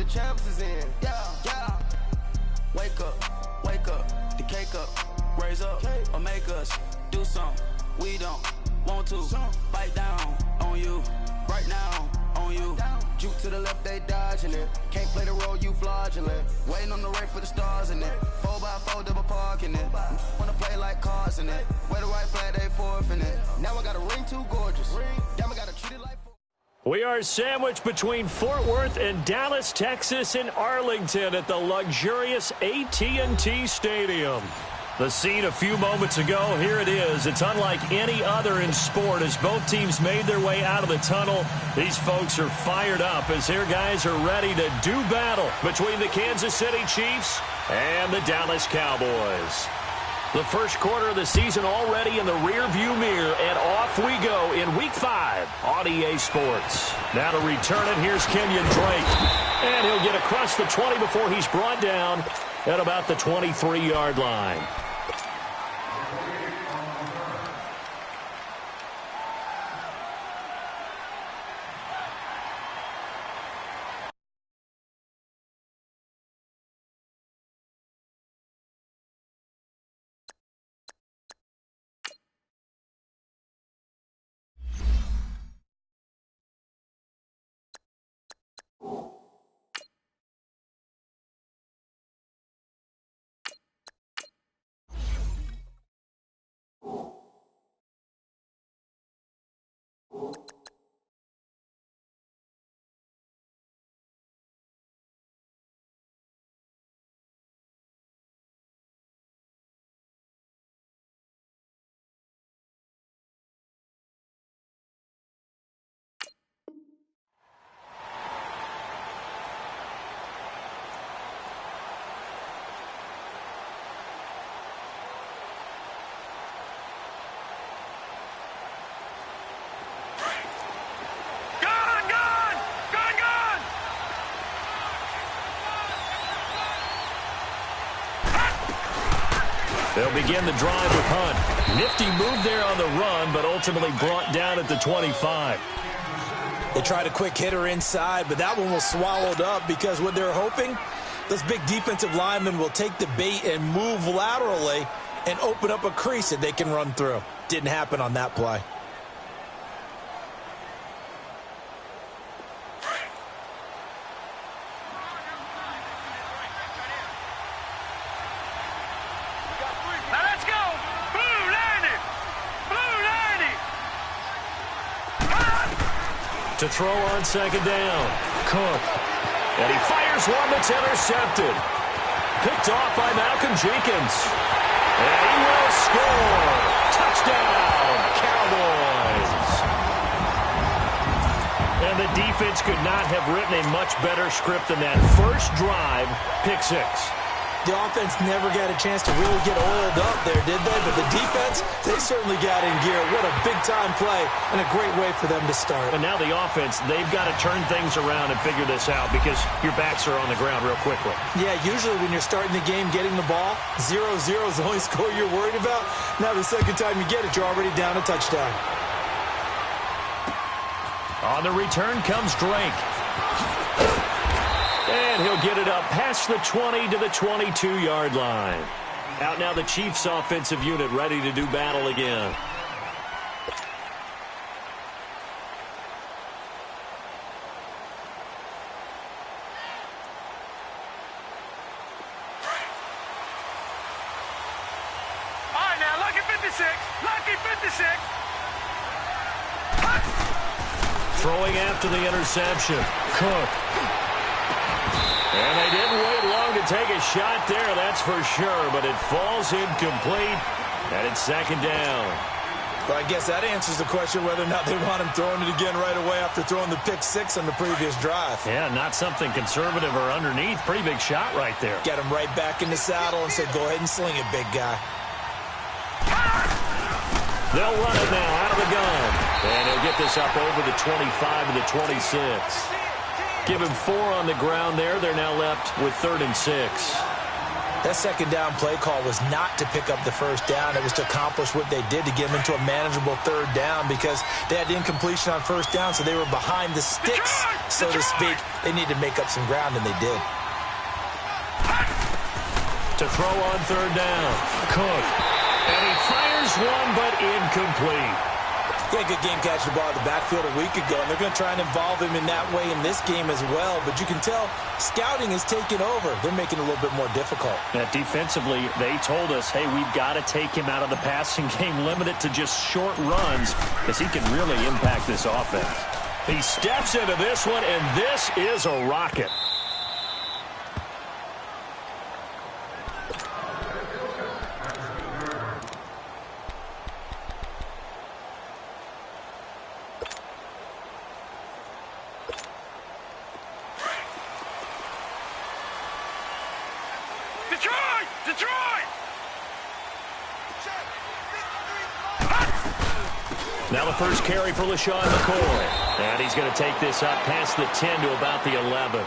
champs is in. Yeah. Wake up, the cake up, raise up, or make us do something we don't want to. Bite down on you, right now on you. Juke to the left, they dodging it. Can't play the role, you fraudulent. Waiting on the race for the stars in it. 4x4 double parking it. Wanna play like cars in it. Wear the right flag, they forfeit it. Now I got a ring too gorgeous. Damn, I gotta treat it like. We are sandwiched between Fort Worth and Dallas, Texas, and Arlington at the luxurious AT&T Stadium. The scene a few moments ago, here it is. It's unlike any other in sport as both teams made their way out of the tunnel. These folks are fired up as their guys are ready to do battle between the Kansas City Chiefs and the Dallas Cowboys. The first quarter of the season already in the rearview mirror, and off we go in Week 5 on EA Sports. Now to return it, here's Kenyon Drake. And he'll get across the 20 before he's brought down at about the 23-yard line. They'll begin the drive with Hunt. Nifty move there on the run, but ultimately brought down at the 25. They tried a quick hitter inside, but that one was swallowed up because what they're hoping, those big defensive linemen will take the bait and move laterally and open up a crease that they can run through. Didn't happen on that play. To throw on second down, Cook. And he fires one that's intercepted. Picked off by Malcolm Jenkins. And he will score. Touchdown, Cowboys. And the defense could not have written a much better script than that first drive, pick six. The offense never got a chance to really get oiled up there, did they? But the defense, they certainly got in gear. What a big-time play and a great way for them to start. And now the offense, they've got to turn things around and figure this out because your backs are on the ground real quickly. Yeah, usually when you're starting the game, getting the ball, 0-0 is the only score you're worried about. Now the second time you get it, you're already down a touchdown. On the return comes Drake. And he'll get it up past the 20 to the 22-yard line. Out now the Chiefs offensive unit ready to do battle again. All right, now, lucky 56. Lucky 56. Throwing after the interception. Cook. And they didn't wait long to take a shot there, that's for sure. But it falls incomplete, and it's second down. Well, I guess that answers the question whether or not they want him throwing it again right away after throwing the pick six on the previous drive. Yeah, not something conservative or underneath. Pretty big shot right there. Get him right back in the saddle and say, go ahead and sling it, big guy. They'll run it now out of the gun. And he'll get this up over the 25 to the 26. Give him 4 on the ground there. They're now left with 3rd and 6. That second down play call was not to pick up the first down. It was to accomplish what they did, to get them into a manageable third down, because they had incompletion on first down, so they were behind the sticks, so to speak. They needed to make up some ground, and they did. To throw on third down, Cook. And he fires one, but incomplete. Yeah, good game catching the ball in the backfield a week ago, and they're going to try and involve him in that way in this game as well. But you can tell scouting is taking over. They're making it a little bit more difficult. Defensively, they told us, hey, we've got to take him out of the passing game, limit it to just short runs, because he can really impact this offense. He steps into this one, and this is a rocket. Now the first carry for LaShawn McCoy. And he's going to take this up past the 10 to about the 11.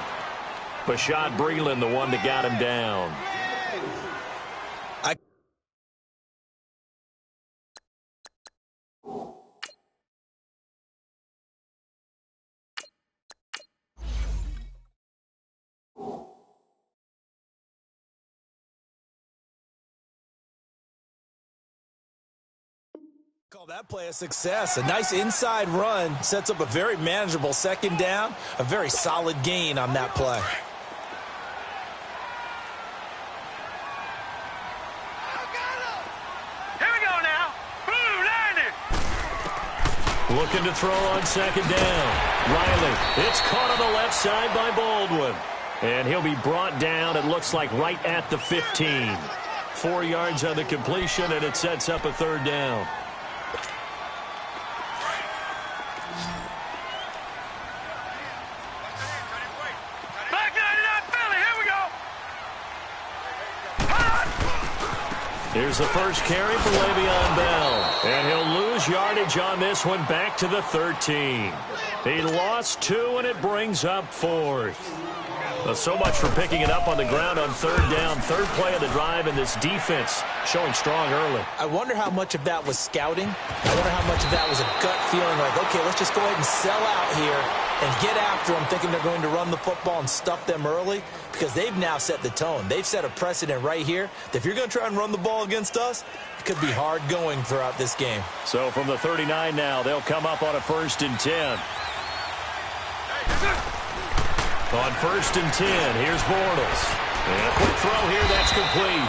Bashad Breeland, the one that got him down. Call that play a success. A nice inside run sets up a very manageable second down. A very solid gain on that play. Here we go now. Blue landed. Looking to throw on second down. Riley, it's caught on the left side by Baldwin. And he'll be brought down, it looks like, right at the 15. 4 yards on the completion, and it sets up a third down. Here's the first carry for Le'Veon Bell. And he'll lose yardage on this one, back to the 13. He lost 2, and it brings up 4th. So much for picking it up on the ground on third down. Third play of the drive, and this defense showing strong early. I wonder how much of that was scouting. I wonder how much of that was a gut feeling like, okay, let's just go ahead and sell out here and get after them, thinking they're going to run the football and stuff them early, because they've now set the tone. They've set a precedent right here that if you're going to try and run the ball against us, it could be hard going throughout this game. So from the 39 now, they'll come up on a 1st and 10. On 1st and 10, here's Bortles. And a quick throw here, that's complete.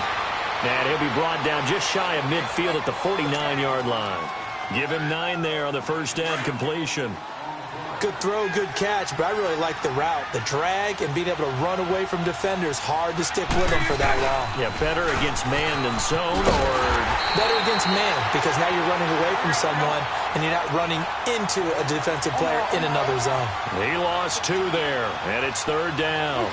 And he'll be brought down just shy of midfield at the 49-yard line. Give him 9 there on the first down completion. Good throw, good catch, but I really like the route. The drag and being able to run away from defenders, hard to stick with them for that long. Yeah, better against man than zone, or? Better against man, because now you're running away from someone and you're not running into a defensive player in another zone. He lost 2 there, and it's third down.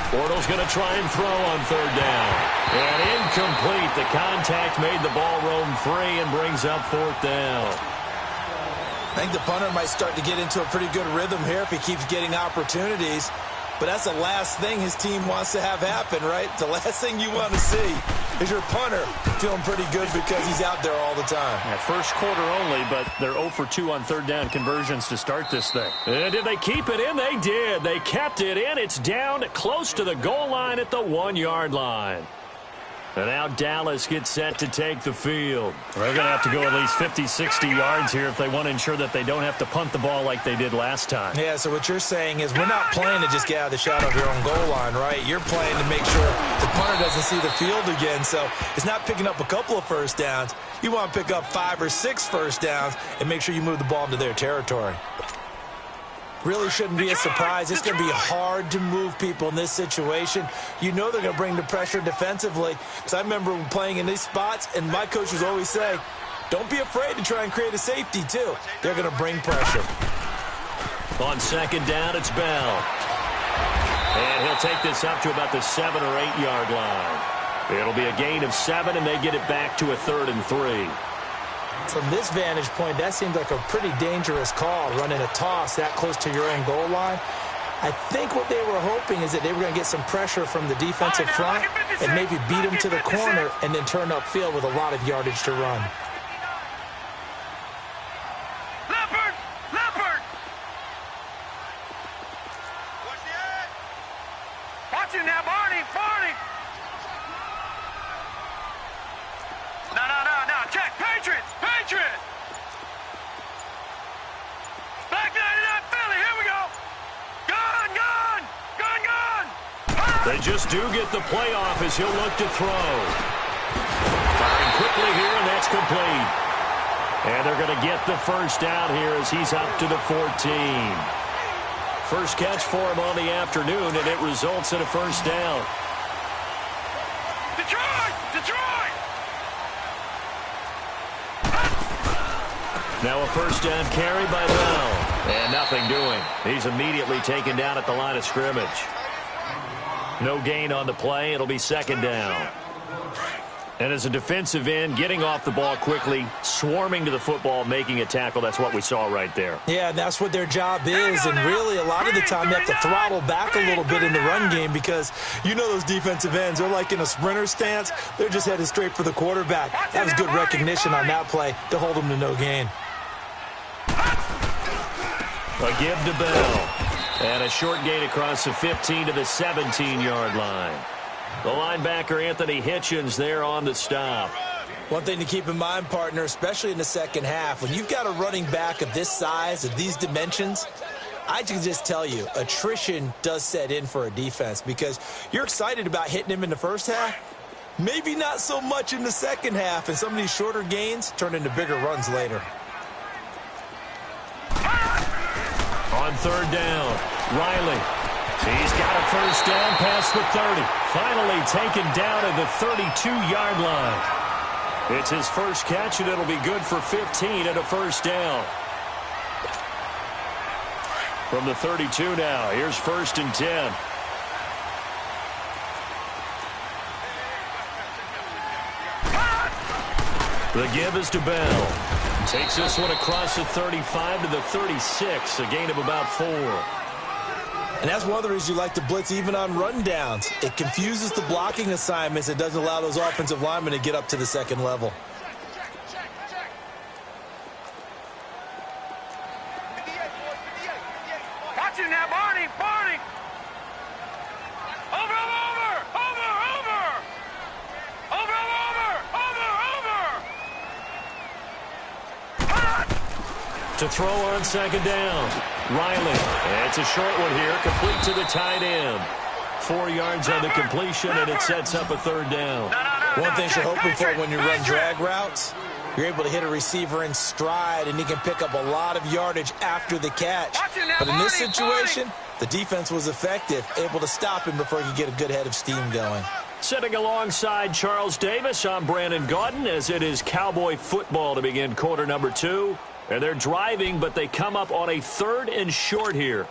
Bortles going to try and throw on third down. And incomplete. The contact made the ball roam free and brings up 4th down. I think the punter might start to get into a pretty good rhythm here if he keeps getting opportunities. But that's the last thing his team wants to have happen, right? The last thing you want to see is your punter feeling pretty good because he's out there all the time. Yeah, first quarter only, but they're 0 for 2 on third down conversions to start this thing. And did they keep it in? They did. They kept it in. It's down close to the goal line at the 1-yard line. And now Dallas gets set to take the field. They're going to have to go at least 50, 60 yards here if they want to ensure that they don't have to punt the ball like they did last time. Yeah, so what you're saying is we're not playing to just get out of the shadow of your own goal line, right? You're playing to make sure the punter doesn't see the field again. So it's not picking up a couple of first downs. You want to pick up 5 or 6 first downs and make sure you move the ball into their territory. Really shouldn't be a surprise. It's going to be hard to move people in this situation. You know they're going to bring the pressure defensively. Because I remember playing in these spots, and my coaches always say, don't be afraid to try and create a safety, too. They're going to bring pressure. On second down, it's Bell. And he'll take this up to about the 7 or 8 yard line. It'll be a gain of 7, and they get it back to a 3rd and 3. From this vantage point, that seems like a pretty dangerous call, running a toss that close to your own goal line. I think what they were hoping is that they were going to get some pressure from the defensive front and maybe beat them to the corner and then turn upfield with a lot of yardage to run. They just do get the playoff as he'll look to throw. Firing quickly here, and that's complete. And they're going to get the first down here as he's up to the 14. First catch for him on the afternoon, and it results in a first down. Detroit! Detroit! Now a first down carry by Bell. And nothing doing. He's immediately taken down at the line of scrimmage. No gain on the play. It'll be second down. And as a defensive end, getting off the ball quickly, swarming to the football, making a tackle, that's what we saw right there. Yeah, and that's what their job is. And really, a lot of the time, you have to throttle back a little bit in the run game because you know those defensive ends, they're like in a sprinter stance. They're just headed straight for the quarterback. That was good recognition on that play to hold them to no gain. A give to Bell. And a short gain across the 15 to the 17-yard line. The linebacker, Anthony Hitchens, there on the stop. One thing to keep in mind, partner, especially in the second half, when you've got a running back of this size, of these dimensions, I can just tell you, attrition does set in for a defense because you're excited about hitting him in the first half. Maybe not so much in the second half, and some of these shorter gains turn into bigger runs later. On third down, Riley. He's got a first down past the 30. Finally taken down at the 32-yard line. It's his first catch, and it'll be good for 15 and a first down. From the 32 now, here's first and 10. The give is to Bell. Takes this one across the 35 to the 36, a gain of about 4. And that's one of the reasons you like to blitz even on rundowns. It confuses the blocking assignments. It doesn't allow those offensive linemen to get up to the second level. Watch it now, Barney! Barney! Over! To throw on second down. Riley. It's a short one here, complete to the tight end. 4 yards on the completion, and it sets up a third down. One thing you're hoping for when you run drag routes, you're able to hit a receiver in stride, and he can pick up a lot of yardage after the catch. But in this situation, the defense was effective, able to stop him before he could get a good head of steam going. Sitting alongside Charles Davis, I'm Brandon Gaudin, as it is Cowboy football to begin quarter number 2. And they're driving, but they come up on a 3rd and short here.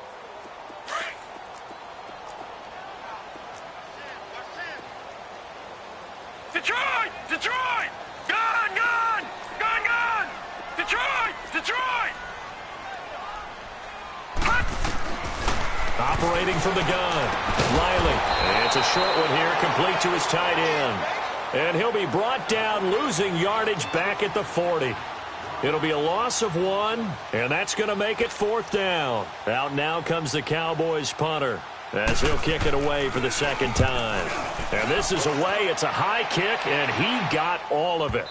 Detroit! Detroit! Gun! Detroit! Operating from the gun. Riley. It's a short one here, complete to his tight end. And he'll be brought down, losing yardage back at the 40. It'll be a loss of 1, and that's going to make it 4th down. Out now comes the Cowboys punter, as he'll kick it away for the second time. And this is away. It's a high kick, and he got all of it.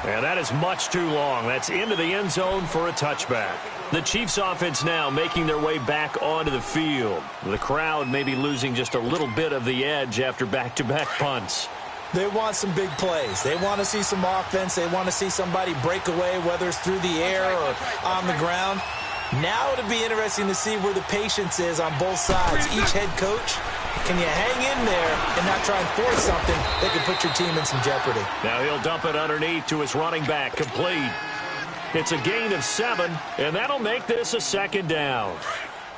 And that is much too long. That's into the end zone for a touchback. The Chiefs offense now making their way back onto the field. The crowd may be losing just a little bit of the edge after back-to-back punts. They want some big plays. They want to see some offense. They want to see somebody break away, whether it's through the air or on the ground. Now it'll be interesting to see where the patience is on both sides. Each head coach, can you hang in there and not try and force something that could put your team in some jeopardy? Now he'll dump it underneath to his running back, complete. It's a gain of 7, and that'll make this a second down.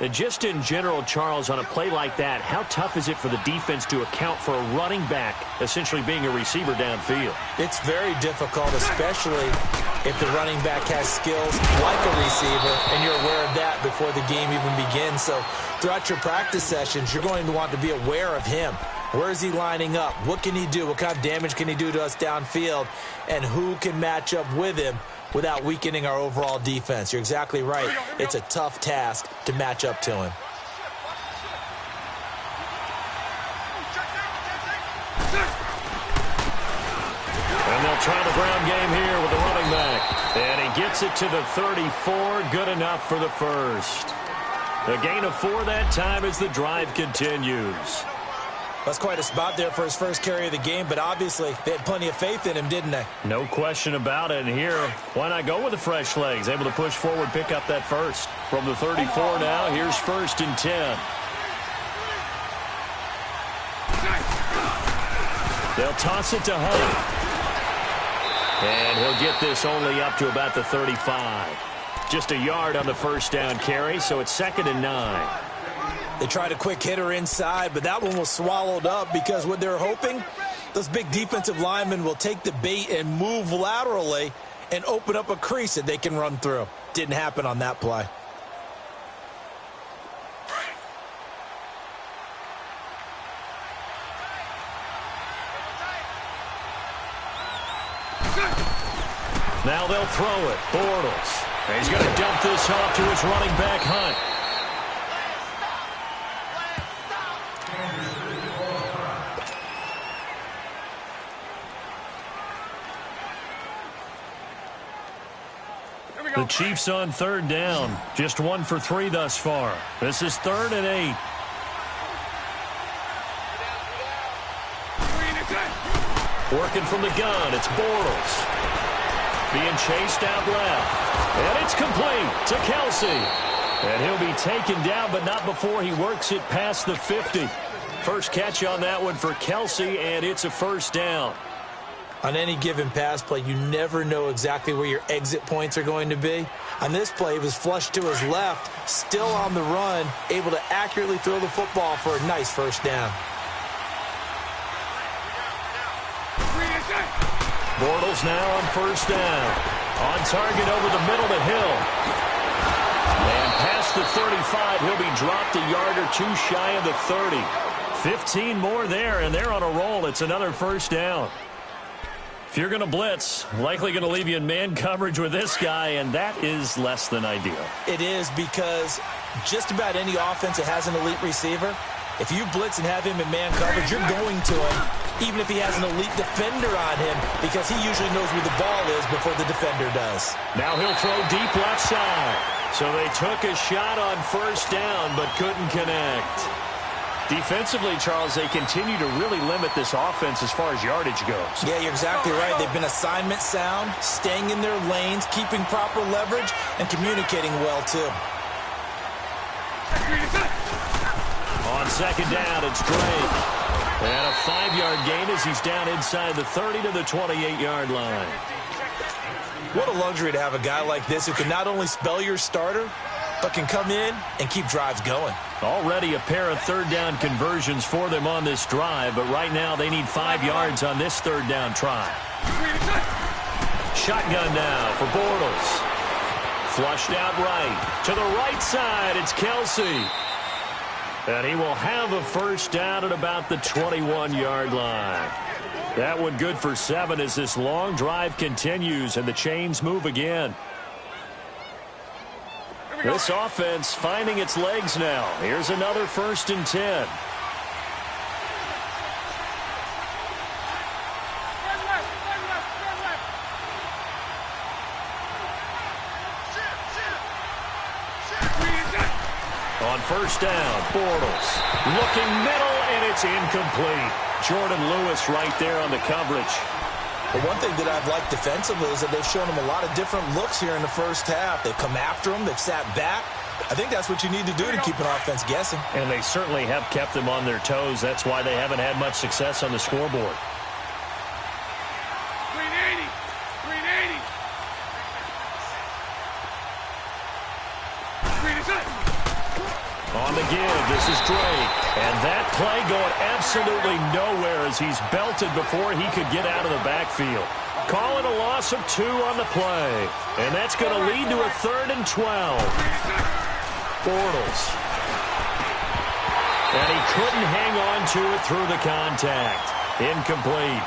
And just in general, Charles, on a play like that, how tough is it for the defense to account for a running back essentially being a receiver downfield? It's very difficult, especially if the running back has skills like a receiver, and you're aware of that before the game even begins. So throughout your practice sessions, you're going to want to be aware of him. Where is he lining up? What can he do? What kind of damage can he do to us downfield? And who can match up with him without weakening our overall defense? You're exactly right. It's a tough task to match up to him. And they'll try the ground game here with the running back. And he gets it to the 34. Good enough for the first. A gain of 4 that time as the drive continues. That's quite a spot there for his first carry of the game, but obviously they had plenty of faith in him, didn't they? No question about it. And here, why not go with the fresh legs? Able to push forward, pick up that first. From the 34 now, here's 1st and 10. They'll toss it to Hunt. And he'll get this only up to about the 35. Just a yard on the first down carry, so it's 2nd and 9. They tried a quick hitter inside, but that one was swallowed up because what they're hoping, those big defensive linemen will take the bait and move laterally and open up a crease that they can run through. Didn't happen on that play. Now they'll throw it. Bortles. And he's going to dump this off to his running back, Hunt. The Chiefs on 3rd down. Just 1 for 3 thus far. This is 3rd and 8. Working from the gun, it's Bortles. Being chased out left. And it's complete to Kelsey. And he'll be taken down, but not before he works it past the 50. First catch on that one for Kelsey, and it's a 1st down. On any given pass play, you never know exactly where your exit points are going to be. On this play, he was flushed to his left, still on the run, able to accurately throw the football for a nice 1st down. Bortles now on 1st down. On target over the middle to Hill. And past the 35, he'll be dropped a yard or 2 shy of the 30. 15 more there, and they're on a roll. It's another 1st down. If you're going to blitz, likely going to leave you in man coverage with this guy, and that is less than ideal. It is, because just about any offense that has an elite receiver, if you blitz and have him in man coverage, you're going to him, even if he has an elite defender on him, because he usually knows where the ball is before the defender does. Now he'll throw deep left side. So they took a shot on 1st down, but couldn't connect. Defensively, Charles, they continue to really limit this offense as far as yardage goes. Yeah, you're exactly right. They've been assignment sound, staying in their lanes, keeping proper leverage, and communicating well, too. On 2nd down, it's Drake. And a 5-yard gain as he's down inside the 30 to the 28-yard line. What a luxury to have a guy like this who can not only spell your starter, but can come in and keep drives going. Already a pair of 3rd down conversions for them on this drive, but right now they need 5 yards on this 3rd down try. Shotgun now for Bortles. Flushed out right. To the right side, it's Kelsey. And he will have a 1st down at about the 21-yard line. That one good for 7 as this long drive continues and the chains move again. This offense finding its legs now. Here's another 1st and 10. On 1st down, Bortles looking middle, and it's incomplete. Jordan Lewis right there on the coverage. But one thing that I've liked defensively is that they've shown him a lot of different looks here in the 1st half. They've come after him. They've sat back. I think that's what you need to do to keep an offense guessing. And they certainly have kept them on their toes. That's why they haven't had much success on the scoreboard. On the give, this is Drake. And that play going absolutely nowhere as he's belted before he could get out of the backfield. Calling a loss of 2 on the play. And that's going to lead to a 3rd and 12. Bortles. And he couldn't hang on to it through the contact. Incomplete.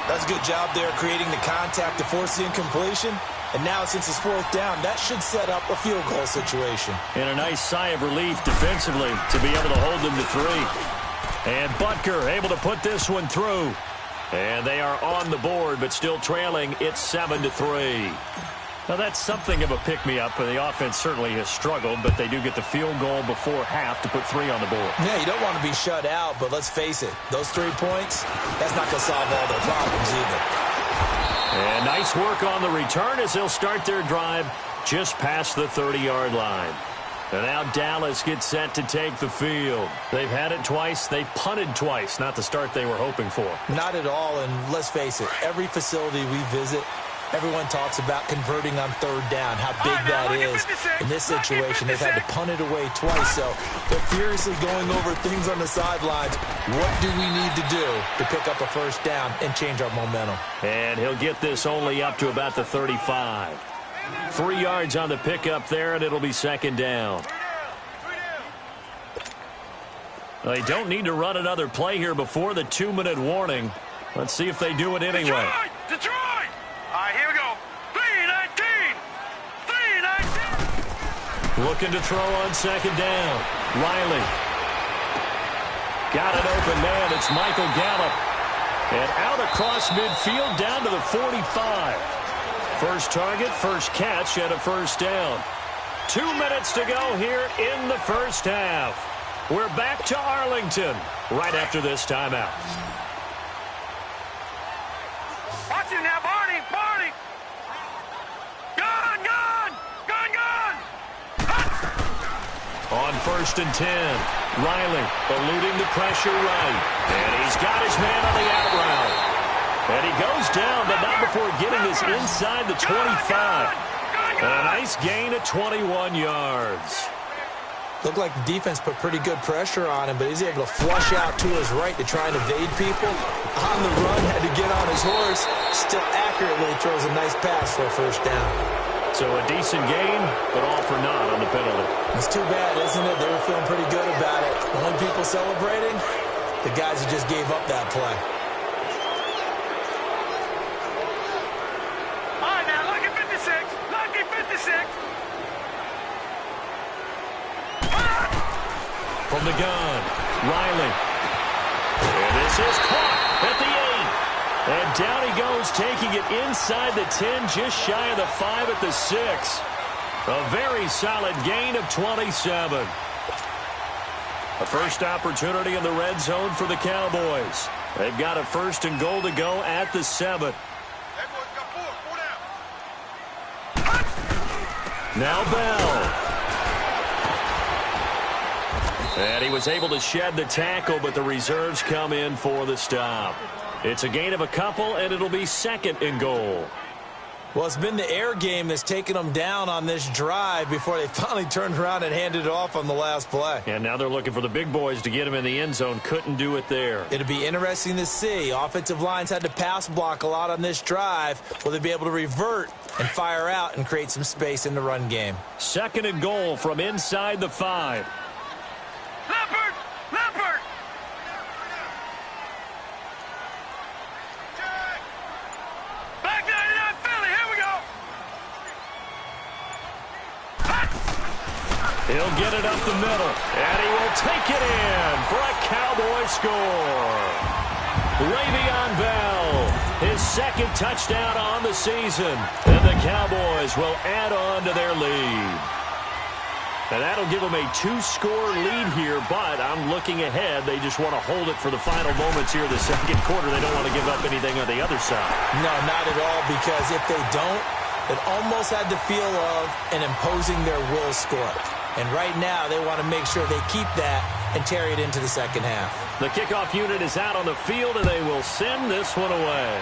That's a good job there creating the contact to force the incompletion. And now, since it's 4th down, that should set up a field goal situation. And a nice sigh of relief defensively to be able to hold them to 3. And Butker able to put this one through. And they are on the board, but still trailing. It's 7-3. Now, that's something of a pick-me-up. The offense certainly has struggled, but they do get the field goal before half to put 3 on the board. Yeah, you don't want to be shut out, but let's face it. Those 3 points, that's not going to solve all their problems either. And nice work on the return as they'll start their drive just past the 30-yard line. And now Dallas gets set to take the field. They've had it twice. They've punted twice. Not the start they were hoping for. Not at all, and let's face it, every facility we visit, everyone talks about converting on 3rd down, how big that is. In this situation, they've had to punt it away twice, so they're furiously going over things on the sidelines. What do we need to do to pick up a 1st down and change our momentum? And he'll get this only up to about the 35. 3 yards on the pickup there, and it'll be 2nd down. They don't need to run another play here before the 2-minute warning. Let's see if they do it anyway. Detroit! All right, here we go. 3-19. 3-19. Looking to throw on 2nd down. Riley. Got an open man. It's Michael Gallup. And out across midfield down to the 45. First target, first catch, and a 1st down. 2 minutes to go here in the 1st half. We're back to Arlington right after this timeout. Watch him now, Barney! Barney! Gun! Gun! Gun! Gun! On 1st and 10, Riley eluding the pressure right. And he's got his man on the out route. And he goes down, but not before getting this inside the 25. And a nice gain of 21 yards. Looked like the defense put pretty good pressure on him, but he's able to flush out to his right to try and evade people. On the run, had to get on his horse. Still accurately throws a nice pass for a 1st down. So a decent gain, but all for naught on the penalty. It's too bad, isn't it? They were feeling pretty good about it. The only people celebrating, the guys who just gave up that play. All right, now, lucky 56. Lucky 56. From the gun, Riley. And this is caught at the 8. And down he goes, taking it inside the 10, just shy of the 5 at the 6. A very solid gain of 27. A first opportunity in the red zone for the Cowboys. They've got a 1st and goal to go at the 7. Now Bell. And he was able to shed the tackle, but the reserves come in for the stop. It's a gain of a couple, and it'll be 2nd and goal. Well, it's been the air game that's taken them down on this drive before they finally turned around and handed it off on the last play. And now they're looking for the big boys to get him in the end zone. Couldn't do it there. It'll be interesting to see. Offensive lines had to pass block a lot on this drive. Will they be able to revert and fire out and create some space in the run game? 2nd and goal from inside the 5. Leopard! Leopard! Back 99 Philly, here we go! He'll get it up the middle, and he will take it in for a Cowboy score. Le'Veon Bell, his 2nd touchdown on the season, and the Cowboys will add on to their lead. And that'll give them a 2-score lead here, but I'm looking ahead. They just want to hold it for the final moments here of the 2nd quarter. They don't want to give up anything on the other side. No, not at all, because if they don't, it almost had the feel of an imposing their will score. And right now, they want to make sure they keep that and carry it into the 2nd half. The kickoff unit is out on the field, and they will send this one away.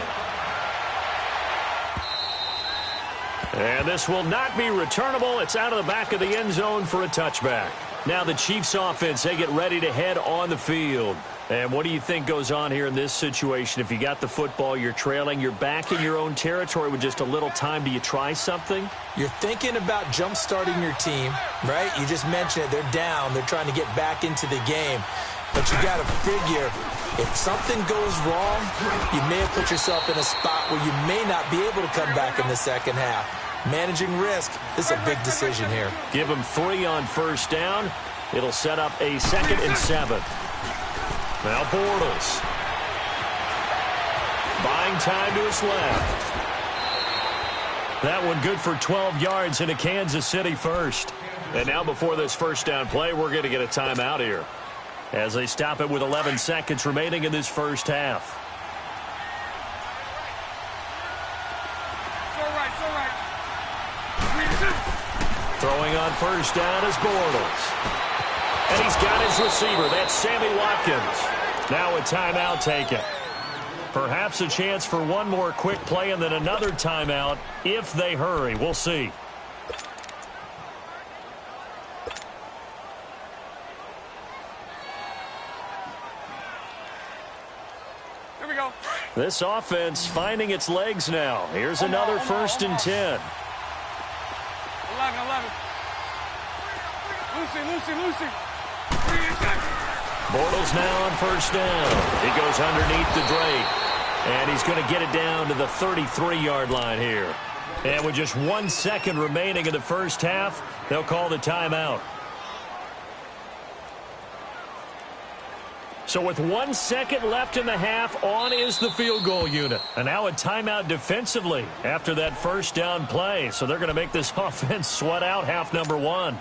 And this will not be returnable. It's out of the back of the end zone for a touchback. Now the Chiefs offense, they get ready to head on the field. And what do you think goes on here in this situation? If you got the football, you're trailing, you're back in your own territory with just a little time. Do you try something? You're thinking about jump-starting your team, right? You just mentioned it. They're down. They're trying to get back into the game. But you got to figure, if something goes wrong, you may have put yourself in a spot where you may not be able to come back in the second half. Managing risk, this is a big decision here. Give him 3 on first down. It'll set up a 2nd and 7. Now Bortles. Buying time to his left. That one good for 12 yards into Kansas City first. And now before this first down play, we're going to get a timeout here, as they stop it with 11 seconds remaining in this first half. Throwing on first down is Bortles. And he's got his receiver. That's Sammy Watkins. Now a timeout taken. Perhaps a chance for one more quick play and then another timeout if they hurry. We'll see. Here we go. This offense finding its legs now. Here's another 1st and 10. 11. Lucy. Bortles now on first down. He goes underneath the Drake. And he's going to get it down to the 33-yard line here. And with just 1 second remaining in the first half, they'll call the timeout. So with 1 second left in the half, on is the field goal unit. And now a timeout defensively after that first down play. So they're going to make this offense sweat out half number 1.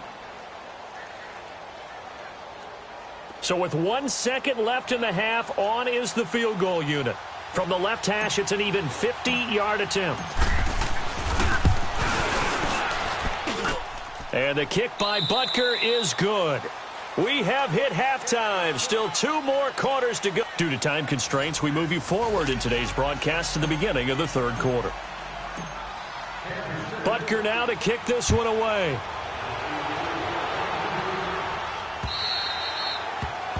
So with 1 second left in the half, on is the field goal unit. From the left hash, it's an even 50-yard attempt. And the kick by Butker is good. We have hit halftime. Still 2 more quarters to go. Due to time constraints, we move you forward in today's broadcast to the beginning of the 3rd quarter. Butker now to kick this one away.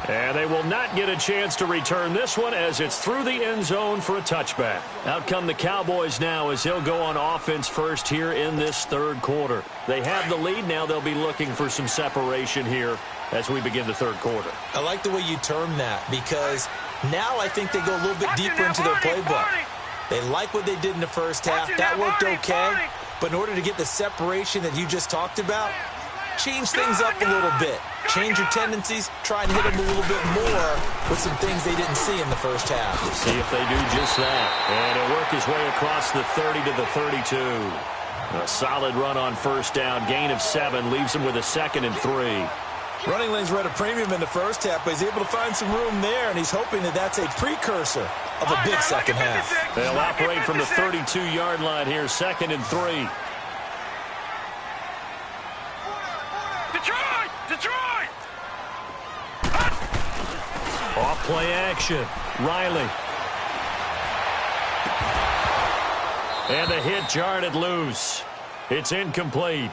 And they will not get a chance to return this one as it's through the end zone for a touchback. Out come the Cowboys now as he'll go on offense first here in this 3rd quarter. They have the lead. Now they'll be looking for some separation here as we begin the 3rd quarter. I like the way you term that, because now I think they go a little bit deeper into their playbook. They like what they did in the first half. That worked okay. But in order to get the separation that you just talked about, change things up a little bit. Change your tendencies. Try and hit them a little bit more with some things they didn't see in the first half. See if they do just that. And he'll work his way across the 30 to the 32. A solid run on first down. Gain of 7 leaves him with a 2nd and 3. Running lanes were at a premium in the first half, but he's able to find some room there, and he's hoping that that's a precursor of a big second half. They'll operate from the 32-yard line here, 2nd and 3. Detroit! Off play action. Riley. And the hit jarred it loose. It's incomplete.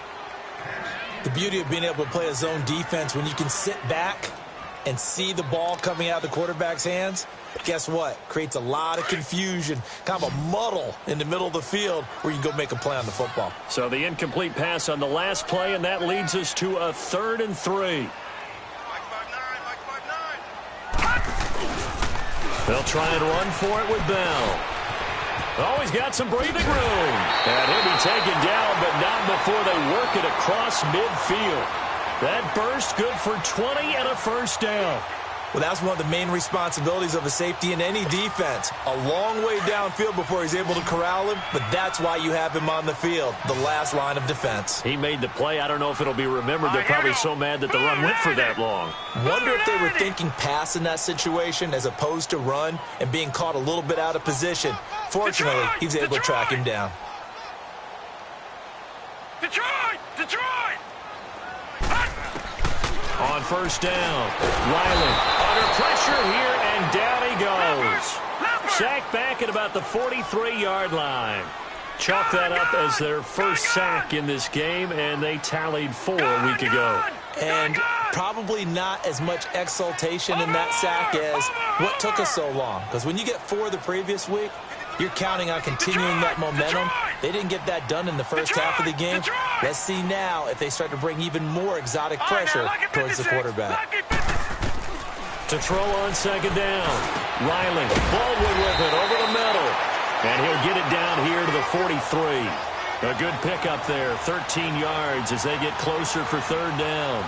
The beauty of being able to play a zone defense when you can sit back and see the ball coming out of the quarterback's hands, guess what? Creates a lot of confusion, kind of a muddle in the middle of the field where you can go make a play on the football. So the incomplete pass on the last play, and that leads us to a 3rd and 3. They'll try and run for it with Bell. Oh, he's got some breathing room. And he'll be taken down, but not before they work it across midfield. That burst good for 20 and a first down. Well, that's one of the main responsibilities of a safety in any defense. A long way downfield before he's able to corral him, but that's why you have him on the field, the last line of defense. He made the play. I don't know if it'll be remembered. They're probably so mad that the run went for that long. Wonder if they were thinking pass in that situation as opposed to run and being caught a little bit out of position. Fortunately, he's able to track him down. Detroit! On first down, Riley under pressure here, and down he goes. Sacked back at about the 43-yard line. Chalk that up as their first sack in this game, and they tallied 4 a week ago. And Probably not as much exultation in that sack as what took us so long. Because when you get 4 the previous week, you're counting on continuing that momentum. They didn't get that done in the first half of the game. Let's see now if they start to bring even more exotic pressure towards the quarterback. To throw on second down. Riley, Baldwin with it over the middle. And he'll get it down here to the 43. A good pickup there, 13 yards as they get closer for third down.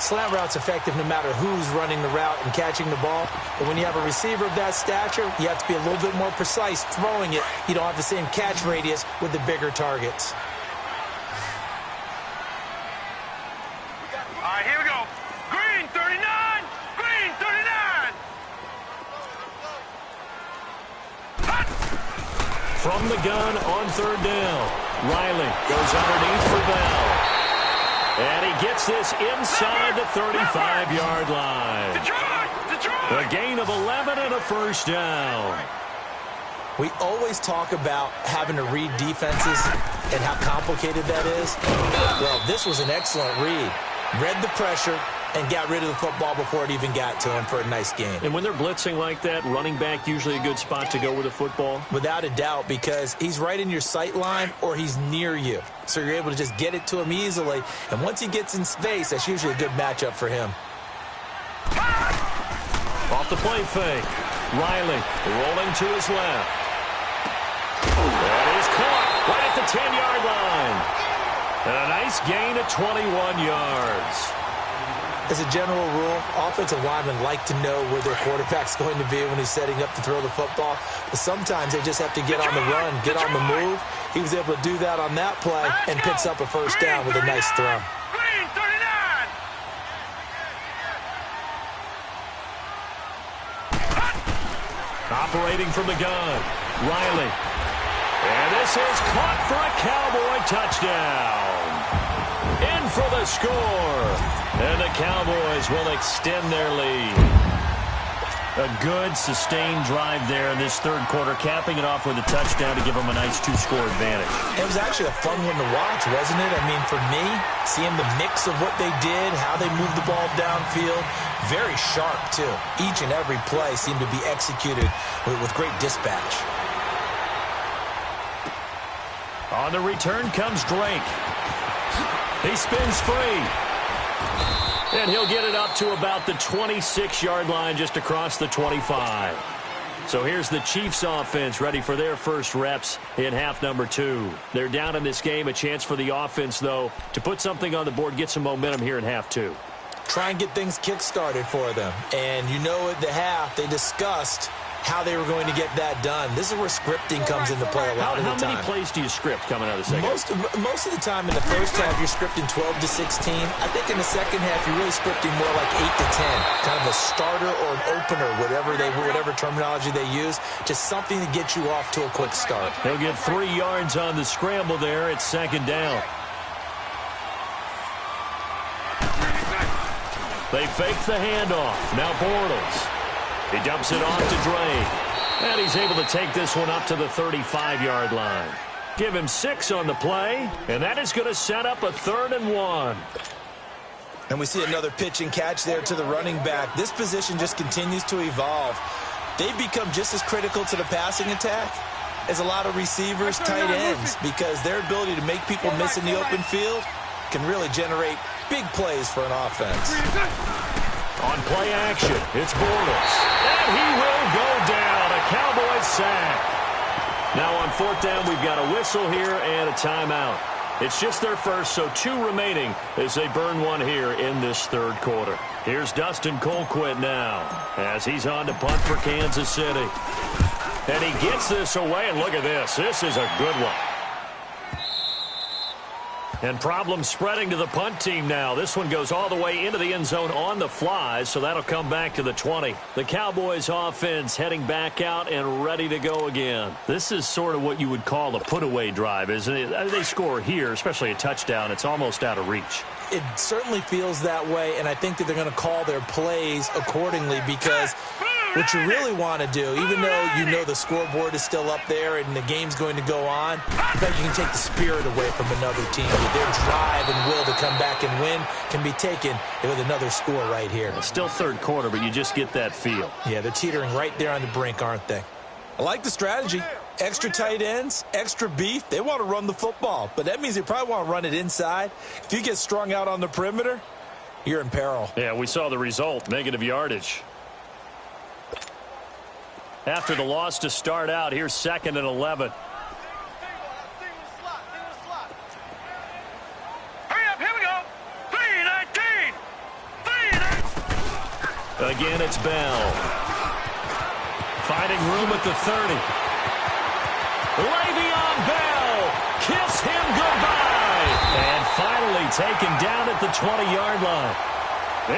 Slant route's effective no matter who's running the route and catching the ball. But when you have a receiver of that stature, you have to be a little bit more precise throwing it. You don't have the same catch radius with the bigger targets. All right, here we go. Green 39. Green 39. From the gun on third down. Riley goes underneath for Bell. And he gets this inside the 35-yard line. A gain of 11 and a first down. We always talk about having to read defenses and how complicated that is. Well, this was an excellent read. Read the pressure and got rid of the football before it even got to him for a nice game. And when they're blitzing like that, running back usually a good spot to go with the football? Without a doubt, because he's right in your sight line or he's near you. So you're able to just get it to him easily. And once he gets in space, that's usually a good matchup for him. Off the play fake. Riley rolling to his left. That is caught right at the 10-yard line. And a nice gain of 21 yards. As a general rule, offensive linemen like to know where their quarterback's going to be when he's setting up to throw the football. But sometimes they just have to get on the run, get on the move. He was able to do that on that play and picks up a first down with a nice throw. Green 39. Operating from the gun, Riley. And this is caught for a Cowboy touchdown. In for the score. And the Cowboys will extend their lead. A good, sustained drive there in this third quarter, capping it off with a touchdown to give them a nice 2-score advantage. It was actually a fun one to watch, wasn't it? I mean, for me, seeing the mix of what they did, how they moved the ball downfield, very sharp, too. Each and every play seemed to be executed with great dispatch. On the return comes Drake. He spins free. And he'll get it up to about the 26-yard line, just across the 25. So here's the Chiefs offense ready for their first reps in half number 2. They're down in this game. A chance for the offense, though, to put something on the board, get some momentum here in half 2. Try and get things kick-started for them. And you know at the half, they discussed how they were going to get that done. This is where scripting comes into play a lot of the time. How many plays do you script coming out of the second? Most of the time in the first half, you're scripting 12 to 16. I think in the second half, you're really scripting more like 8 to 10. Kind of a starter or an opener, whatever terminology they use. Just something to get you off to a quick start. They'll get 3 yards on the scramble there. It's second down. They fake the handoff. Now Bortles. He dumps it off to Drake. And he's able to take this one up to the 35-yard line. Give him 6 on the play, and that is going to set up a 3rd and 1. And we see another pitch and catch there to the running back. This position just continues to evolve. They've become just as critical to the passing attack as a lot of receivers, tight ends, because their ability to make people miss in the open field can really generate big plays for an offense. On play action, it's Bortles. And he will go down. A Cowboys sack. Now on 4th down, we've got a whistle here and a timeout. It's just their first, so 2 remaining as they burn one here in this third quarter. Here's Dustin Colquitt now as he's on to punt for Kansas City. And he gets this away, and look at this. This is a good one. And problems spreading to the punt team now. This one goes all the way into the end zone on the fly, so that'll come back to the 20. The Cowboys offense heading back out and ready to go again. This is sort of what you would call a put-away drive, isn't it? They score here, especially a touchdown. It's almost out of reach. It certainly feels that way, and I think that they're going to call their plays accordingly because What you really want to do, even though you know the scoreboard is still up there and the game's going to go on, I bet you can take the spirit away from another team. Their drive and will to come back and win can be taken with another score right here. It's still third quarter, but you just get that feel. Yeah, they're teetering right there on the brink, aren't they? I like the strategy. Extra tight ends, extra beef. They want to run the football, but that means they probably want to run it inside. If you get strung out on the perimeter, you're in peril. Yeah, we saw the result, negative yardage. After the loss to start out, here's 2nd and 11. Hurry up, here we go. 3-19. 3-19. Again, it's Bell. Finding room at the 30. Le'Veon Bell, kiss him goodbye. And finally taken down at the 20-yard line.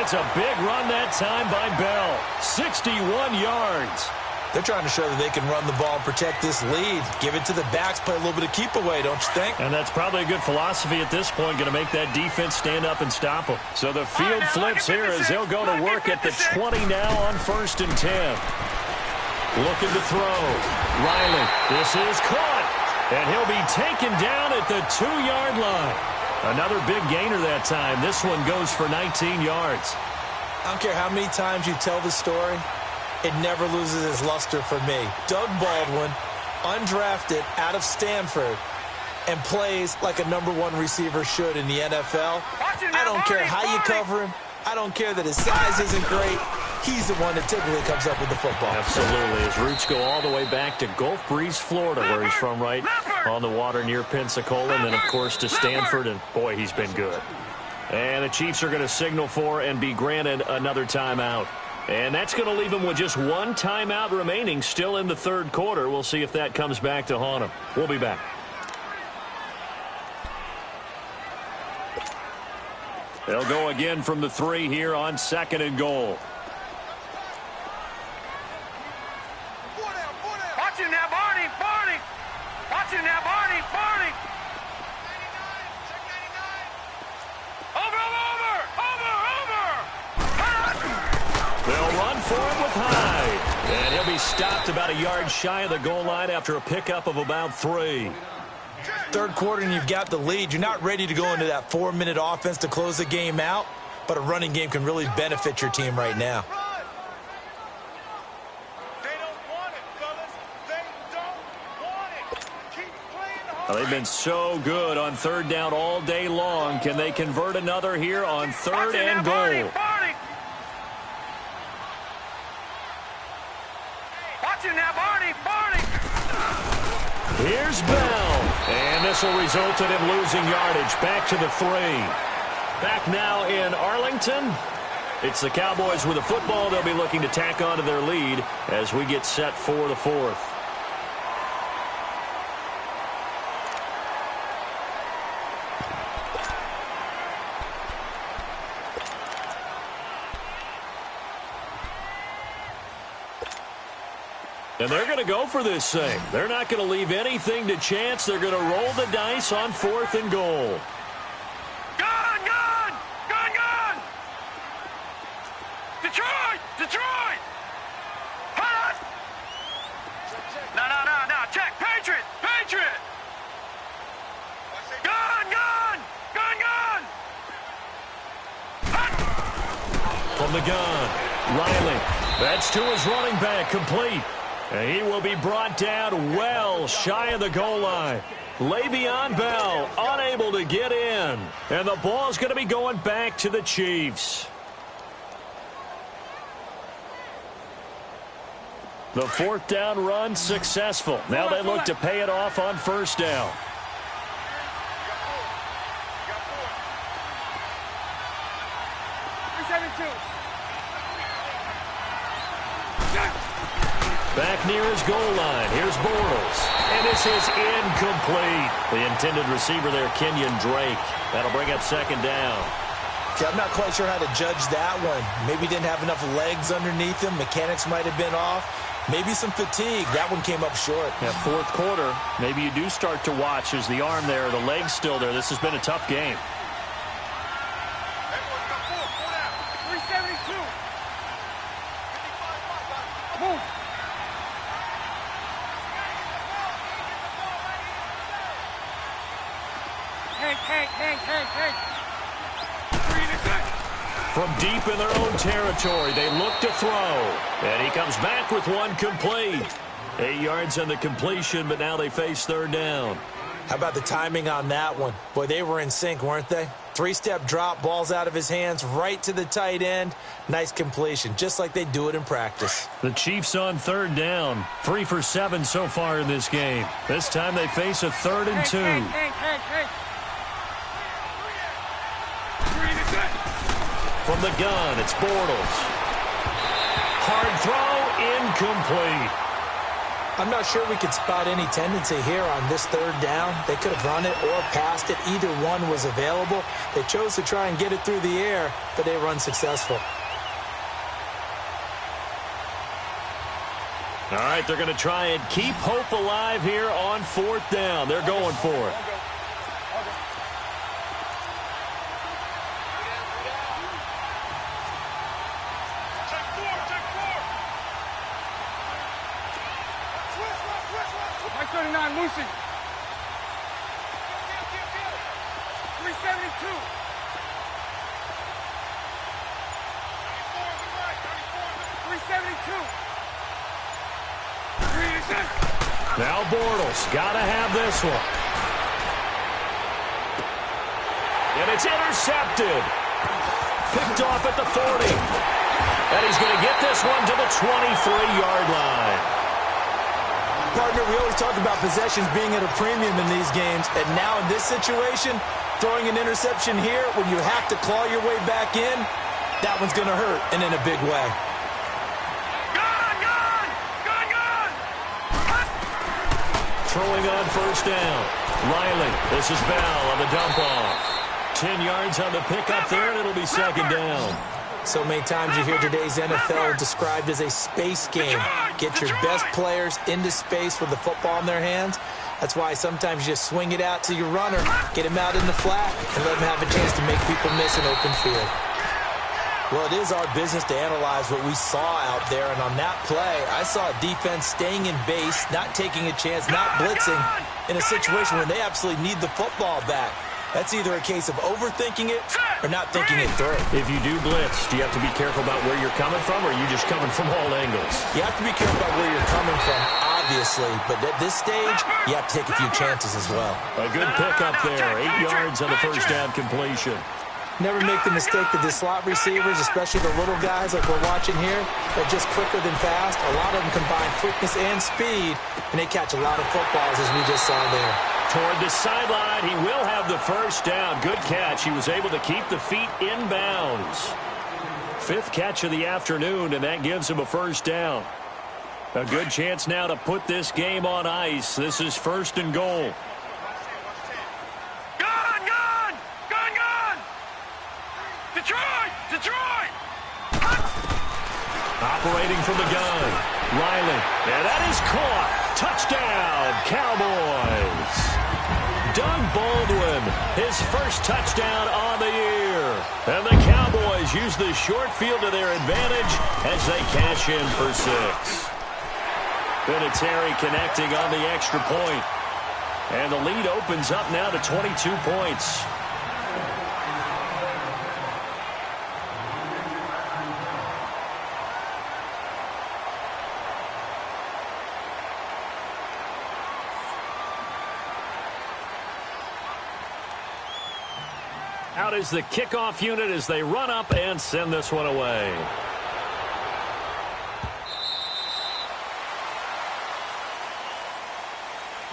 It's a big run that time by Bell. 61 yards. They're trying to show that they can run the ball and protect this lead. Give it to the backs, play a little bit of keep away, don't you think? And that's probably a good philosophy at this point, going to make that defense stand up and stop them. So the field flips here as they'll go to work at the 20 now on 1st and 10. Looking to throw. Riley, this is caught. And he'll be taken down at the 2-yard line. Another big gainer that time. This one goes for 19 yards. I don't care how many times you tell the story, it never loses its luster for me. Doug Baldwin, undrafted out of Stanford, and plays like a #1 receiver should in the NFL. I don't care how you cover him. I don't care that his size isn't great. He's the one that typically comes up with the football. Absolutely. His roots go all the way back to Gulf Breeze, Florida, where he's from, right on the water near Pensacola, and then, of course, to Stanford, and, boy, he's been good. And the Chiefs are going to signal for and be granted another timeout. And that's going to leave them with just one timeout remaining still in the third quarter. We'll see if that comes back to haunt them. We'll be back. They'll go again from the 3 here on 2nd and goal. Watch him now, Barney. Barney. Watch him now, Barney. Barney. They'll run for it with Hyde. And he'll be stopped about a yard shy of the goal line after a pickup of about 3. Third quarter and you've got the lead. You're not ready to go into that 4-minute offense to close the game out, but a running game can really benefit your team right now. Well, they've been so good on 3rd down all day long. Can they convert another here on 3rd and goal? Here's Bell. And this will result in him losing yardage. Back to the 3. Back now in Arlington. It's the Cowboys with the football. They'll be looking to tack on to their lead as we get set for the 4th. And they're going to go for this thing. They're not going to leave anything to chance. They're going to roll the dice on 4th and goal. Gun! Gun! Gun! Gun! Detroit! Detroit! Hot! No. Check. Patriot! Patriot! Gun! Gun! Gun! Gun! Hot! From the gun, Riley. That's to his running back, complete. And he will be brought down well shy of the goal line. Le'Veon Bell unable to get in. And the ball's going to be going back to the Chiefs. The 4th down run successful. Now they look to pay it off on 1st down. Back near his goal line. Here's Bortles. And this is incomplete. The intended receiver there, Kenyon Drake. That'll bring up 2nd down. Okay, I'm not quite sure how to judge that one. Maybe didn't have enough legs underneath him. Mechanics might have been off. Maybe some fatigue. That one came up short. Yeah, 4th quarter. Maybe you do start to watch as the arm there, the leg's still there. This has been a tough game. From deep in their own territory, they look to throw. And he comes back with one complete. 8 yards on the completion, but now they face third down. How about the timing on that one? Boy, they were in sync, weren't they? 3-step drop, ball's out of his hands, right to the tight end. Nice completion, just like they do it in practice. The Chiefs on third down. 3 for 7 so far in this game. This time they face a 3rd and 2. From the gun, it's Bortles. Hard throw, incomplete. I'm not sure we could spot any tendency here on this third down. They could have run it or passed it. Either one was available. They chose to try and get it through the air, but they were unsuccessful. All right, they're going to try and keep hope alive here on 4th down. They're going for it. Lucy. 372. 372. Now Bortles, gotta have this one. And it's intercepted. Picked off at the 40. And he's going to get this one to the 23-yard line. Partner, we always talk about possessions being at a premium in these games, and now in this situation, throwing an interception here when you have to claw your way back in, that one's going to hurt, and in a big way. Throwing on 1st down. Riley, this is Bell on the dump off. 10 yards on the pickup there, and it'll be 2nd down. So many times you hear today's NFL described as a space game. Get your best players into space with the football in their hands. That's why sometimes you just swing it out to your runner, get him out in the flat, and let him have a chance to make people miss an open field. Well, it is our business to analyze what we saw out there, and on that play, I saw a defense staying in base, not taking a chance, not blitzing, in a situation where they absolutely need the football back. That's either a case of overthinking it or not thinking it through. If you do blitz, do you have to be careful about where you're coming from, or are you just coming from all angles? You have to be careful about where you're coming from, obviously, but at this stage, you have to take a few chances as well. A good pickup there, 8 yards on the 1st down completion. Never make the mistake that the slot receivers, especially the little guys like we're watching here, are just quicker than fast. A lot of them combine quickness and speed, and they catch a lot of footballs, as we just saw there. Toward the sideline, he will have the 1st down. Good catch. He was able to keep the feet in bounds. 5th catch of the afternoon, and that gives him a 1st down. A good chance now to put this game on ice. This is 1st and goal. Detroit! Operating from the gun. Riley. And that is caught. Touchdown, Cowboys. Doug Baldwin, his 1st touchdown on the year. And the Cowboys use the short field to their advantage as they cash in for 6. Vinatieri connecting on the extra point. And the lead opens up now to 22 points. Out is the kickoff unit as they run up and send this one away.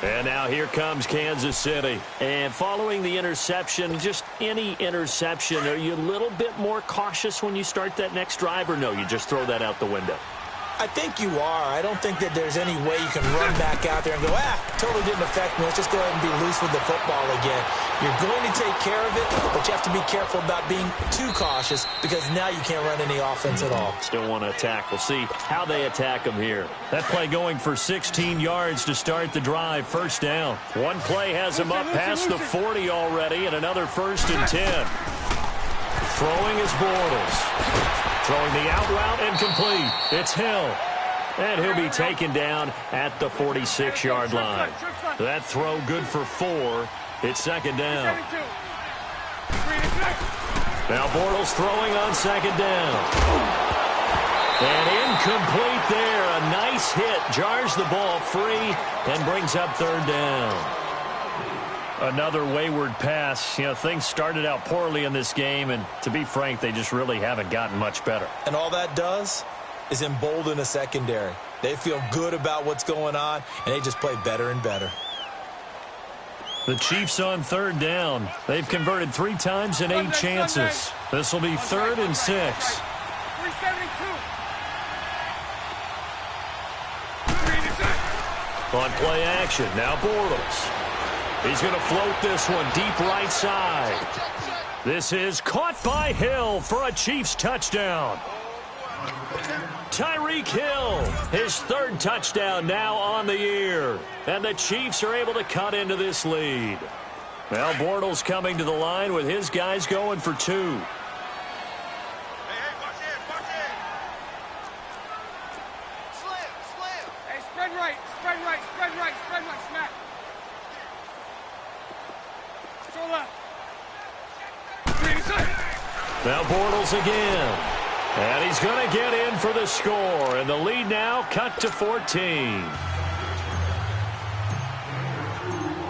And now here comes Kansas City. And following the interception, just any interception, are you a little bit more cautious when you start that next drive, or no, you just throw that out the window? I think you are. I don't think that there's any way you can run back out there and go, totally didn't affect me. Let's just go ahead and be loose with the football again. You're going to take care of it, but you have to be careful about being too cautious because now you can't run any offense at all. Still want to attack. We'll see how they attack them here. That play going for 16 yards to start the drive. 1st down. One play has him up past the 40 already, and another 1st and 10. Throwing is Bortles. Throwing the out route incomplete. It's Hill. And he'll be taken down at the 46-yard line. That throw good for 4. It's second down. Now Bortles throwing on second down. And incomplete there. A nice hit. Jars the ball free and brings up third down. Another wayward pass. You know, things started out poorly in this game, and to be frank, they just really haven't gotten much better. And all that does is embolden a secondary. They feel good about what's going on, and they just play better and better. The Chiefs on third down. They've converted 3 times in 8 chances. This will be 3rd and 6. 372. On play action, now Bortles. He's going to float this one deep right side. This is caught by Hill for a Chiefs touchdown. Tyreek Hill, his 3rd touchdown now on the year. And the Chiefs are able to cut into this lead. Now Bortles coming to the line with his guys going for 2. Hey, watch it. Slam. Hey, spread right, smack. Go left. Now Bortles again. And he's going to get in for the score. And the lead now cut to 14.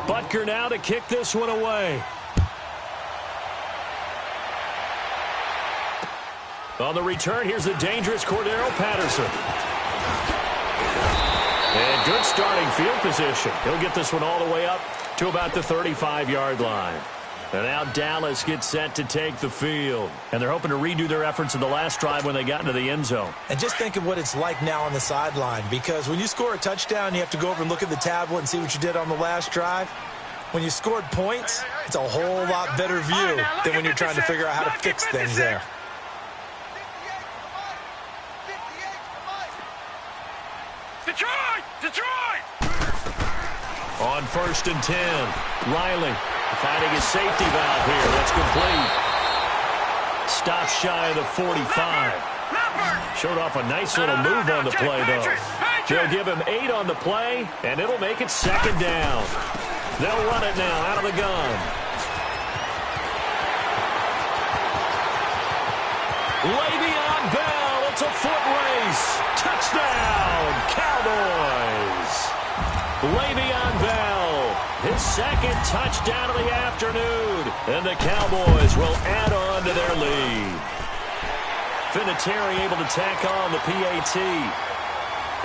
Butker now to kick this one away. On the return, here's the dangerous Cordero Patterson. And good starting field position. He'll get this one all the way up to about the 35-yard line. And now Dallas gets set to take the field. And they're hoping to redo their efforts in the last drive when they got into the end zone. And just think of what it's like now on the sideline, because when you score a touchdown, you have to go over and look at the tablet and see what you did on the last drive. When you scored points, it's a whole lot better view than when you're trying to figure out how to fix things there. Detroit! On 1st and 10, Riley finding his safety valve here. That's complete. Stop shy of the 45. Showed off a nice little move on the play, though. They'll give him 8 on the play, and it'll make it second down. They'll run it now out of the gun. Le'Veon Bell, it's a foot race. Touchdown, Cowboys. Le'Veon Bell, his 2nd touchdown of the afternoon. And the Cowboys will add on to their lead. Vinatieri able to tack on the PAT.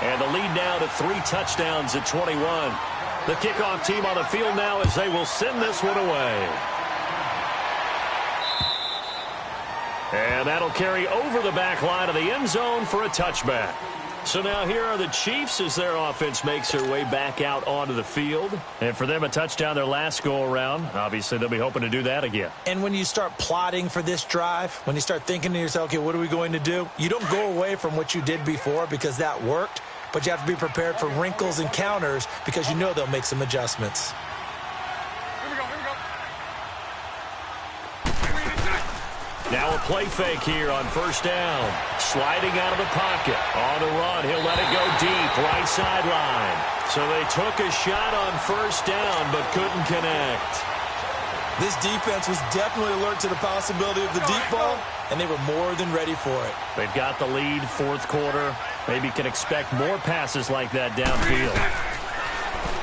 And the lead now to 3 touchdowns at 21. The kickoff team on the field now as they will send this one away. And that'll carry over the back line of the end zone for a touchback. So now here are the Chiefs as their offense makes their way back out onto the field. And for them, a touchdown their last go-around. Obviously, they'll be hoping to do that again. And when you start plotting for this drive, when you start thinking to yourself, okay, what are we going to do? You don't go away from what you did before because that worked. But you have to be prepared for wrinkles and counters because you know they'll make some adjustments. Here we go. Now a play fake here on 1st down. Sliding out of the pocket. On the run, he'll let it go deep, right sideline. So they took a shot on 1st down, but couldn't connect. This defense was definitely alert to the possibility of the deep ball, and they were more than ready for it. They've got the lead, 4th quarter. Maybe can expect more passes like that downfield.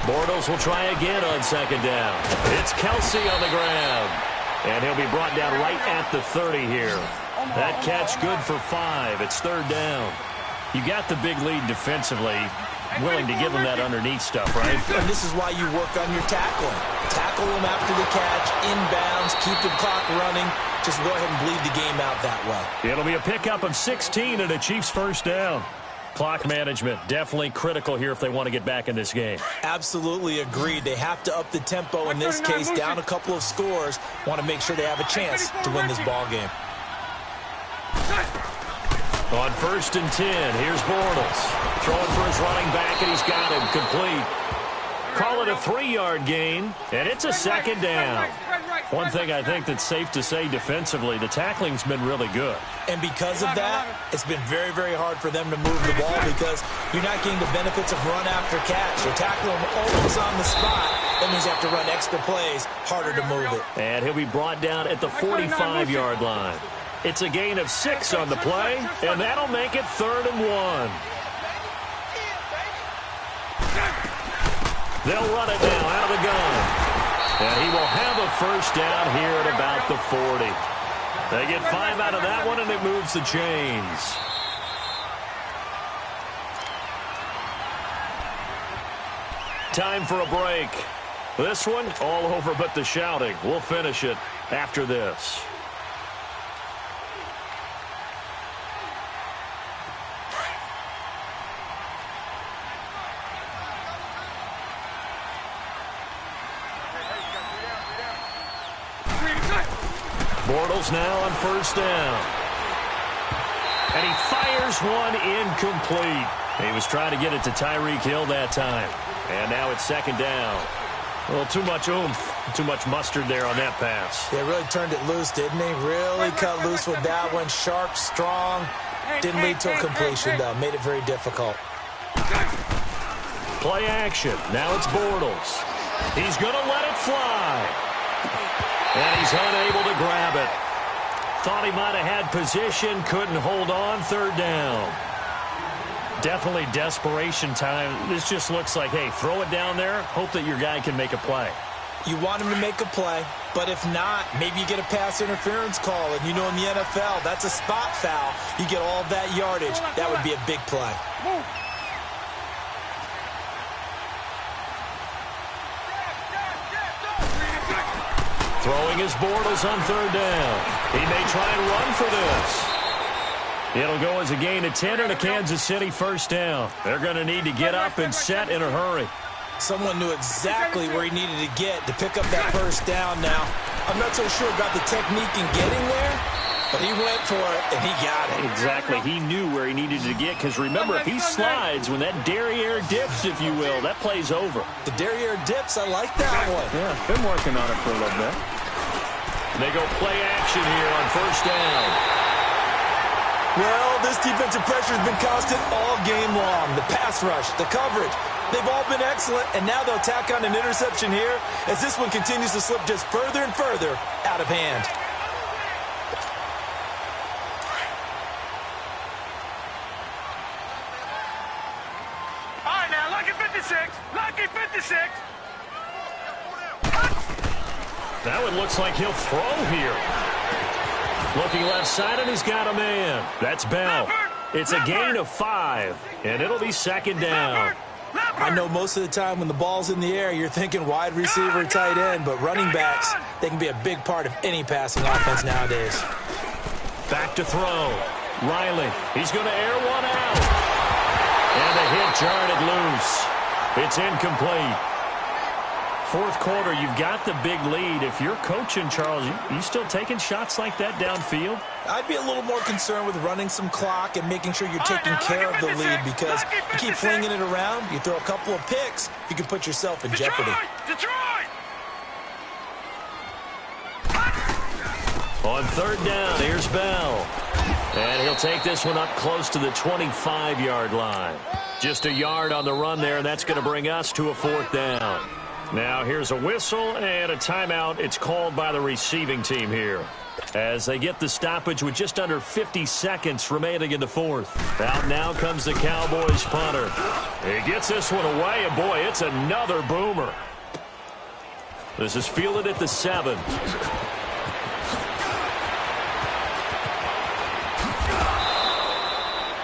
Bortles will try again on 2nd down. It's Kelsey on the ground. And he'll be brought down right at the 30 here. That catch good for 5. It's 3rd down. You got the big lead defensively. Willing to give them that underneath stuff, right? And this is why you work on your tackling. Tackle them after the catch, inbounds, keep the clock running. Just go ahead and bleed the game out that way. It'll be a pickup of 16 and a Chiefs 1st down. Clock management definitely critical here if they want to get back in this game. Absolutely agreed. They have to up the tempo in this case, down a couple of scores. Want to make sure they have a chance to win this ball game. On 1st and 10, here's Bortles. Throwing for his running back, and he's got him complete. Call it a 3-yard gain, and it's a 2nd down. One thing I think that's safe to say defensively, the tackling's been really good. And because of that, it's been very, very hard for them to move the ball because you're not getting the benefits of run after catch. You're tackling them almost on the spot, That means they have to run extra plays, harder to move it. And he'll be brought down at the 45-yard line. It's a gain of 6 on the play, and that'll make it 3rd and 1. They'll run it now out of the gun. And he will have a first down here at about the 40. They get 5 out of that one, and it moves the chains. Time for a break. This one, all over but the shouting. We'll finish it after this. Bortles now on first down. And he fires one incomplete. He was trying to get it to Tyreek Hill that time. And now it's 2nd down. A little too much oomph, too much mustard there on that pass. They really turned it loose, didn't he? Really cut loose with that one. Sharp, strong. Didn't lead to a completion, though. Made it very difficult. Play action. Now it's Bortles. He's going to let it fly. And he's unable to grab it. Thought he might have had position, couldn't hold on. 3rd down. Definitely desperation time. This just looks like, hey, throw it down there, hope that your guy can make a play. You want him to make a play, but if not, maybe you get a pass interference call. And you know in the NFL, that's a spot foul. You get all of that yardage. That would be a big play. Throwing his Bortles on 3rd down. He may try and run for this. It'll go as a gain of 10 and a Kansas City first down. They're going to need to get up and set in a hurry. Someone knew exactly where he needed to get to pick up that first down now. I'm not so sure about the technique in getting there, but he went for it, and he got it. Exactly. He knew where he needed to get, because remember, if he slides, when that derriere dips, if you will, that play's over. The derriere dips, I like that one. Yeah, been working on it for a little bit. And they go play action here on first down. Well, this defensive pressure has been constant all game long. The pass rush, the coverage, they've all been excellent, and now they'll tack on an interception here as this one continues to slip just further and further out of hand. All right, now, lucky 56. Lucky 56. Now it looks like he'll throw here. Looking left side, and he's got a man. That's Bell. It's a gain of 5, and it'll be 2nd down. I know most of the time when the ball's in the air, you're thinking wide receiver, tight end, but running backs, they can be a big part of any passing offense nowadays. Back to throw. Riley, he's going to air one out. And the hit jarred it loose. It's incomplete. 4th quarter, you've got the big lead. If you're coaching, Charles, you still taking shots like that downfield? I'd be a little more concerned with running some clock and making sure you're taking care of the lead, because you keep flinging it around, you throw a couple of picks, you can put yourself in jeopardy. Detroit! On 3rd down, here's Bell. And he'll take this one up close to the 25-yard line. Just a yard on the run there, and that's going to bring us to a 4th down. Now here's a whistle and a timeout. It's called by the receiving team here, as they get the stoppage with just under 50 seconds remaining in the 4th. Out now comes the Cowboys punter. He gets this one away, and boy, it's another boomer. This is fielded at the 7.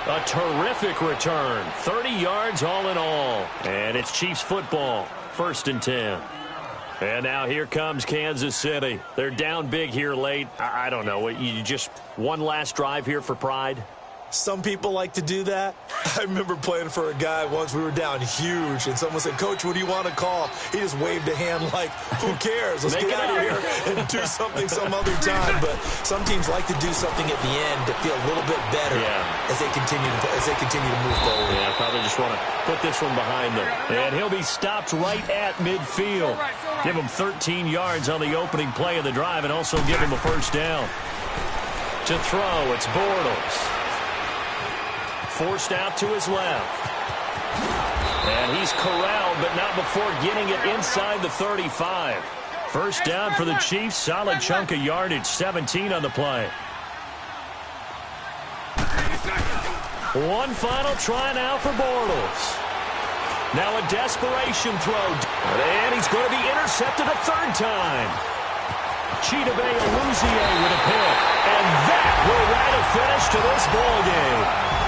A terrific return. 30 yards all in all. And it's Chiefs football. 1st and 10. And now here comes Kansas City. They're down big here late. I don't know. You just one last drive here for pride? Some people like to do that. I remember playing for a guy once. We were down huge, and someone said, "Coach, what do you want to call?" He just waved a hand like, "Who cares? Let's get out of here and do something some other time." But some teams like to do something at the end to feel a little bit better as they continue to move forward. Yeah, probably just want to put this one behind them. And he'll be stopped right at midfield. Give him 13 yards on the opening play of the drive, and also give him a first down. To throw, it's Bortles. Forced out to his left. And he's corralled, but not before getting it inside the 35. First down for the Chiefs. Solid chunk of yardage. 17 on the play. One final try now for Bortles. Now a desperation throw. And he's going to be intercepted a third time. Chidobe Awuzie with a pick. And that will write a finish to this ball game.